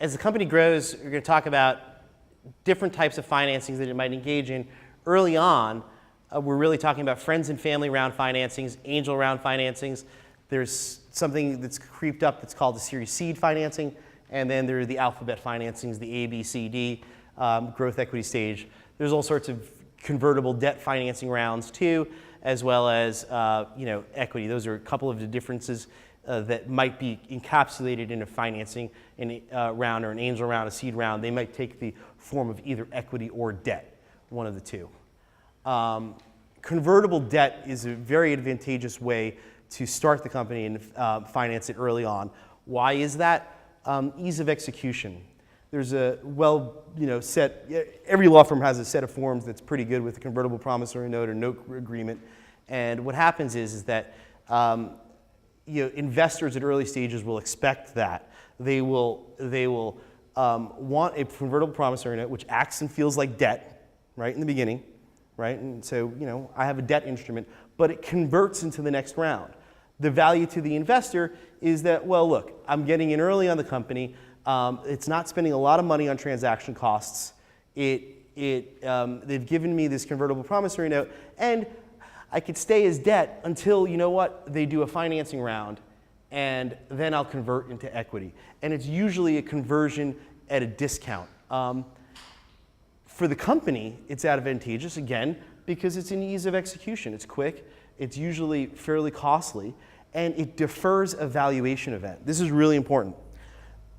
As the company grows, we're going to talk about different types of financings that it might engage in. Early on, we're really talking about friends and family round financings, angel round financings. There's something that's creeped up that's called the Series Seed financing, and then there are the alphabet financings, the A, B, C, D, growth equity stage. There's all sorts of convertible debt financing rounds too, as well as equity. Those are a couple of the differences that might be encapsulated in a financing in a round or an angel round, a seed round. They might take the form of either equity or debt, one of the two. Convertible debt is a very advantageous way to start the company and finance it early on. Why is that? Ease of execution. There's a set, every law firm has a set of forms that's pretty good with a convertible promissory note or note agreement. And what happens is that investors at early stages will expect that. They will want a convertible promissory note which acts and feels like debt, right, in the beginning, right? And so, I have a debt instrument, but it converts into the next round. The value to the investor is that, well, look, I'm getting in early on the company. It's not spending a lot of money on transaction costs. They've given me this convertible promissory note, and I could stay as debt until, they do a financing round, and then I'll convert into equity. And it's usually a conversion at a discount. For the company, it's advantageous, again, because it's an ease of execution. It's quick, it's usually fairly costly, and it defers a valuation event. This is really important.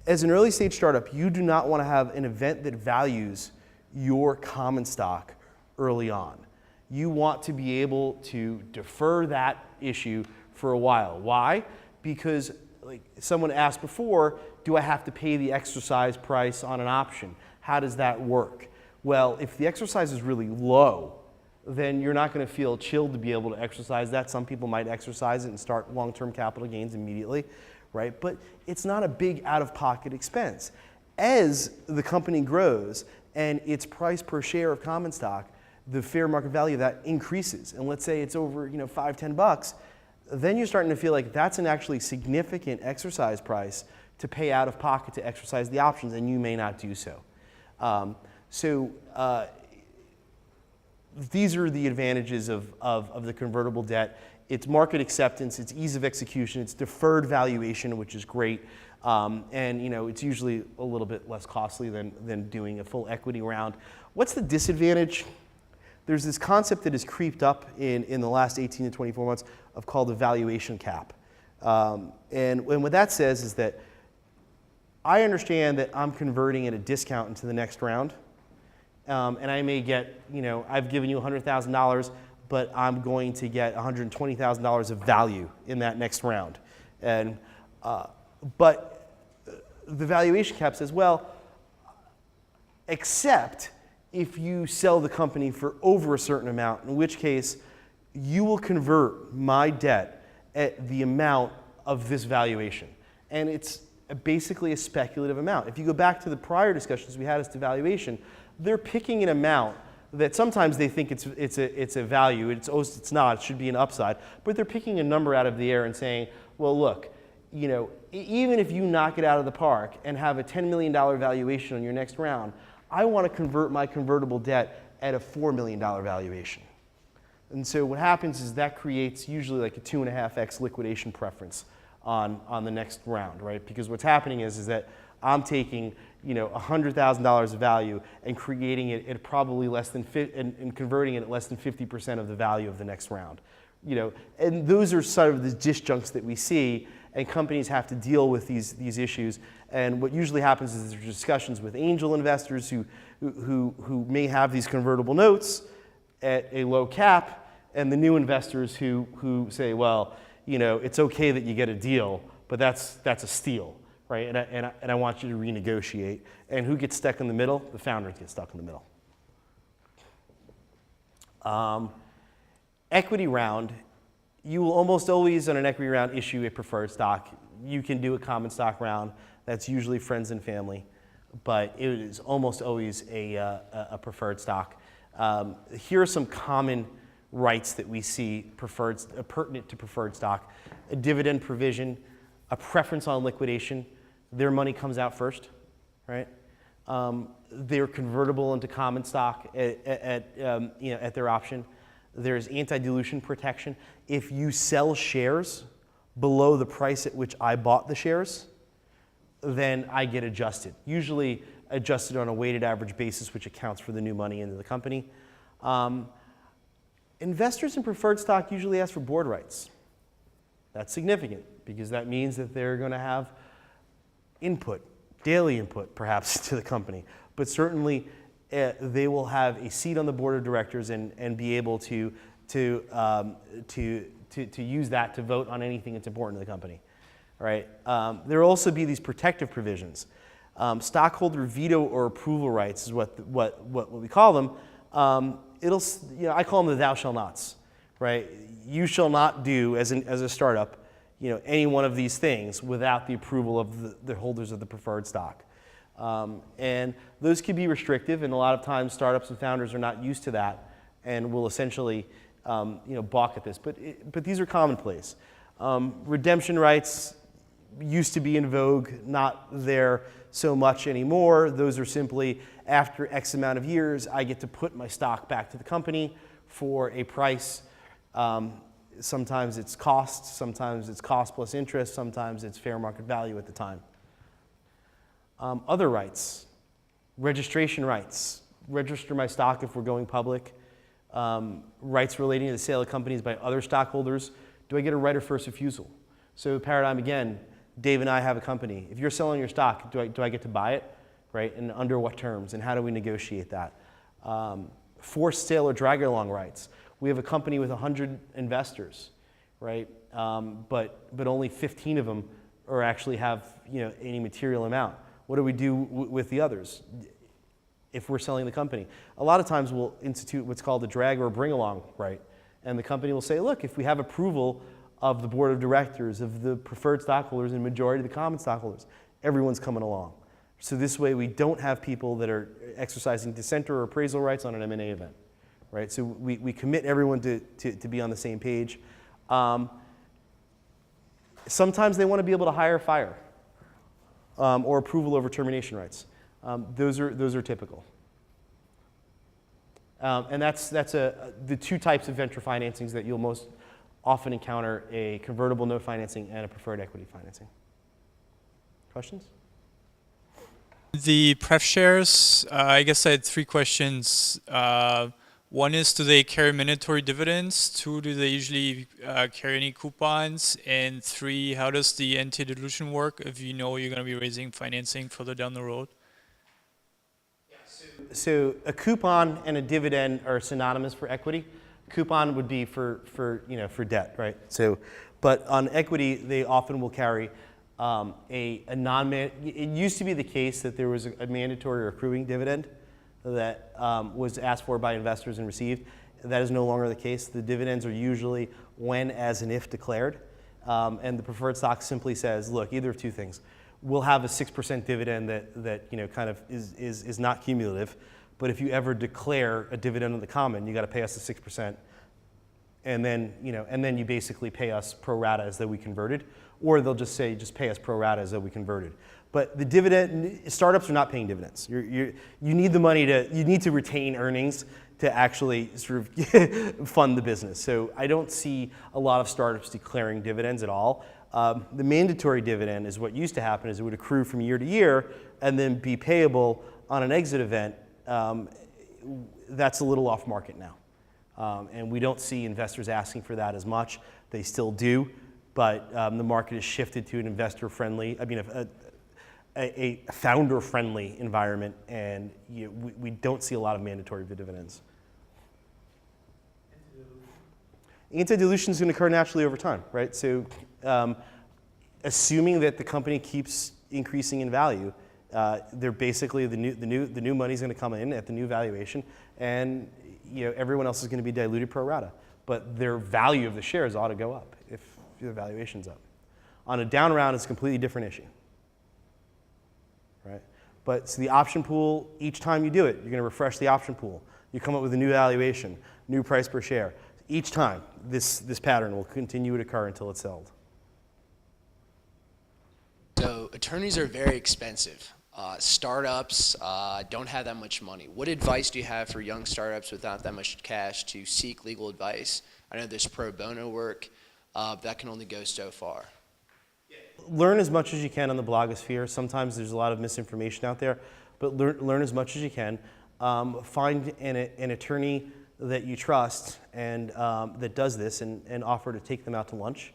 As an early stage startup, you do not want to have an event that values your common stock early on. You want to be able to defer that issue for a while. Why? Because, like someone asked before, do I have to pay the exercise price on an option? How does that work? Well, if the exercise is really low, then you're not going to feel chilled to be able to exercise that. Some people might exercise it and start long-term capital gains immediately, right? But it's not a big out-of-pocket expense. As the company grows and its price per share of common stock, the fair market value of that increases. And let's say it's over $5, $10, then you're starting to feel like that's an actually significant exercise price to pay out of pocket to exercise the options, and you may not do so. These are the advantages of the convertible debt. It's market acceptance, it's ease of execution, it's deferred valuation, which is great, and it's usually a little bit less costly than doing a full equity round. What's the disadvantage? There's this concept that has creeped up in the last 18 to 24 months called the valuation cap. And what that says is that I understand that I'm converting at a discount into the next round. And I may get, I've given you $100,000, but I'm going to get $120,000 of value in that next round. And, but the valuation cap says, well, except if you sell the company for over a certain amount, in which case you will convert my debt at the amount of this valuation. And it's basically a speculative amount. If you go back to the prior discussions we had as to valuation, they're picking an amount that sometimes they think it's a value. It's not. It should be an upside. But they're picking a number out of the air and saying, well, look, even if you knock it out of the park and have a $10 million valuation on your next round, I want to convert my convertible debt at a $4 million valuation. And so what happens is that creates usually like a 2.5x liquidation preference on the next round, right? Because what's happening is that I'm taking $100,000 of value and creating it at probably less than and converting it at less than 50% of the value of the next round. And those are sort of the disjuncts that we see, and companies have to deal with these issues. And what usually happens is there's discussions with angel investors who may have these convertible notes at a low cap, and the new investors who say, well, it's okay that you get a deal, but that's a steal. Right? And I want you to renegotiate. And who gets stuck in the middle? The founders get stuck in the middle. Equity round, you will almost always on an equity round issue a preferred stock. You can do a common stock round. That's usually friends and family, but it is almost always a preferred stock. Here are some common rights that we see pertinent to preferred stock: a dividend provision, a preference on liquidation. Their money comes out first, right? They're convertible into common stock at their option. There's anti-dilution protection. If you sell shares below the price at which I bought the shares, then I get adjusted. Usually adjusted on a weighted average basis, which accounts for the new money into the company. Investors in preferred stock usually ask for board rights. That's significant because that means that they're going to have input, daily input perhaps to the company, but certainly they will have a seat on the board of directors and be able to use that to vote on anything that's important to the company. All right. There will also be these protective provisions. Stockholder veto or approval rights is what we call them. I call them the thou shall nots, right? You shall not do as a startup, any one of these things without the approval of the holders of the preferred stock. And those can be restrictive, and a lot of times startups and founders are not used to that and will essentially balk at this. But these are commonplace. Redemption rights used to be in vogue, not there so much anymore. Those are simply after X amount of years, I get to put my stock back to the company for a price. Sometimes it's cost, sometimes it's cost plus interest, sometimes it's fair market value at the time. Other rights, registration rights, register my stock if we're going public, rights relating to the sale of companies by other stockholders. Do I get a right of first refusal? So paradigm again, Dave and I have a company. If you're selling your stock, do I get to buy it, right? And under what terms? And how do we negotiate that? Forced sale or drag along rights. We have a company with 100 investors, right? But only 15 of them actually have any material amount. What do we do with the others if we're selling the company? A lot of times we'll institute what's called a drag or bring along right. And the company will say, look, if we have approval of the board of directors, of the preferred stockholders, and majority of the common stockholders, everyone's coming along. So this way we don't have people that are exercising dissenter or appraisal rights on an M&A event, right? So we commit everyone to be on the same page. Sometimes they want to be able to hire or fire, or approval over termination rights. Those are typical. And that's the two types of venture financings that you'll most often encounter: a convertible note financing and a preferred equity financing. Questions? The pref shares, I guess I had 3 questions. One is, do they carry mandatory dividends? 2, do they usually carry any coupons? And 3, how does the anti-dilution work if you know you're going to be raising financing further down the road? So a coupon and a dividend are synonymous for equity. Coupon would be for debt, right? So, but on equity, they often will carry a it used to be the case that there was a mandatory or accruing dividend that was asked for by investors and received. That is no longer the case. The dividends are usually when, as, and if declared. And the preferred stock simply says, look, either of two things. We'll have a 6% dividend that kind of is not cumulative, but if you ever declare a dividend on the common, you got to pay us the 6%, and then you basically pay us pro rata as though we converted, or they'll just say just pay us pro rata as though we converted. But the dividend, startups are not paying dividends. You need the money you need to retain earnings to actually sort of fund the business. So I don't see a lot of startups declaring dividends at all. The mandatory dividend is what used to happen, is it would accrue from year to year and then be payable on an exit event. That's a little off market now. And we don't see investors asking for that as much. They still do, but the market has shifted to an investor-friendly, a founder-friendly environment, and we don't see a lot of mandatory dividends. Anti-dilution is going to occur naturally over time, right? So assuming that the company keeps increasing in value, they're basically the new money is going to come in at the new valuation, and everyone else is going to be diluted pro rata. But their value of the shares ought to go up if the valuation's up. On a down round, it's a completely different issue, right? But so the option pool, each time you do it, you're going to refresh the option pool. You come up with a new valuation, new price per share. Each time, this pattern will continue to occur until it's sold. So attorneys are very expensive. Startups don't have that much money. What advice do you have for young startups without that much cash to seek legal advice? I know there's pro bono work, but that can only go so far. Learn as much as you can on the blogosphere. Sometimes there's a lot of misinformation out there, but learn as much as you can. Find an attorney that you trust and that does this, and offer to take them out to lunch.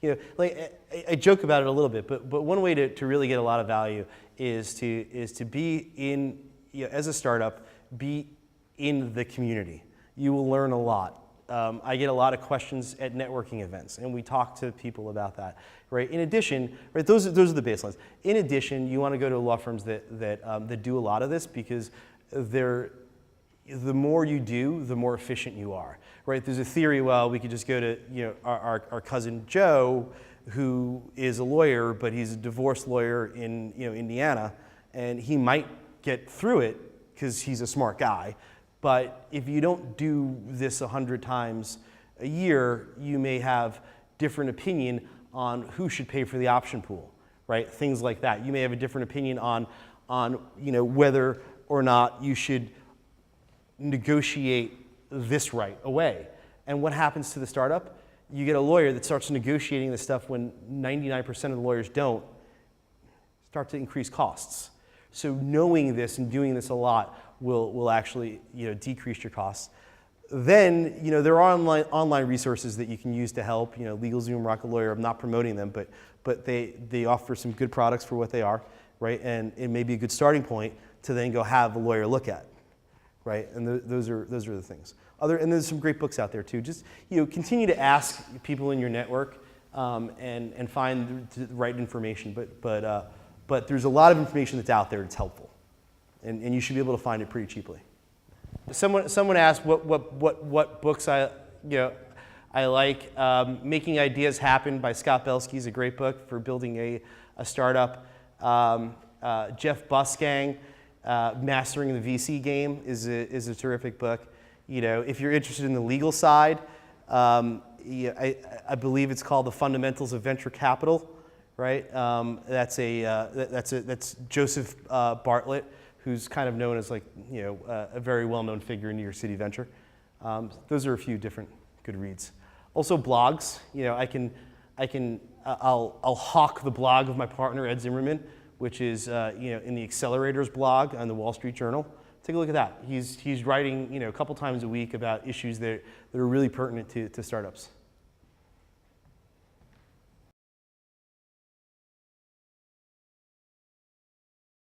You know, like I joke about it a little bit, but one way to really get a lot of value is to be in, you know, as a startup, be in the community. You will learn a lot. I get a lot of questions at networking events, and we talk to people about that, right? In addition, right, those are the baselines. In addition, you want to go to law firms that do a lot of this, because the more you do, the more efficient you are, right? There's a theory, well, we could just go to, you know, our cousin Joe, who is a lawyer, but he's a divorce lawyer in, you know, Indiana, and he might get through it because he's a smart guy. But if you don't do this 100 times a year, you may have different opinion on who should pay for the option pool, right? Things like that. You may have a different opinion on you know, whether or not you should negotiate this right away. And what happens to the startup? You get a lawyer that starts negotiating this stuff when 99% of the lawyers don't, start to increase costs. So knowing this and doing this a lot will actually, you know, decrease your costs. Then, you know, there are online resources that you can use to help. You know, LegalZoom, Rocket Lawyer. I'm not promoting them, but they offer some good products for what they are, right? And it may be a good starting point to then go have a lawyer look at, right? And those are the things. And there's some great books out there too. Just, you know, continue to ask people in your network and find the right information. But there's a lot of information that's out there that's helpful, and you should be able to find it pretty cheaply. Someone asked what books I like. Making Ideas Happen by Scott Belsky is a great book for building a startup. Jeff Busgang, Mastering the VC Game is a terrific book. You know, if you're interested in the legal side, I believe it's called The Fundamentals of Venture Capital, right? That's Joseph Bartlett, who's kind of known as, like, you know, a very well-known figure in New York City venture. Those are a few different good reads. Also blogs. You know, I'll hawk the blog of my partner Ed Zimmerman, which is you know, in the Accelerators blog on the Wall Street Journal. Take a look at that. He's writing, you know, a couple times a week about issues that are really pertinent to startups.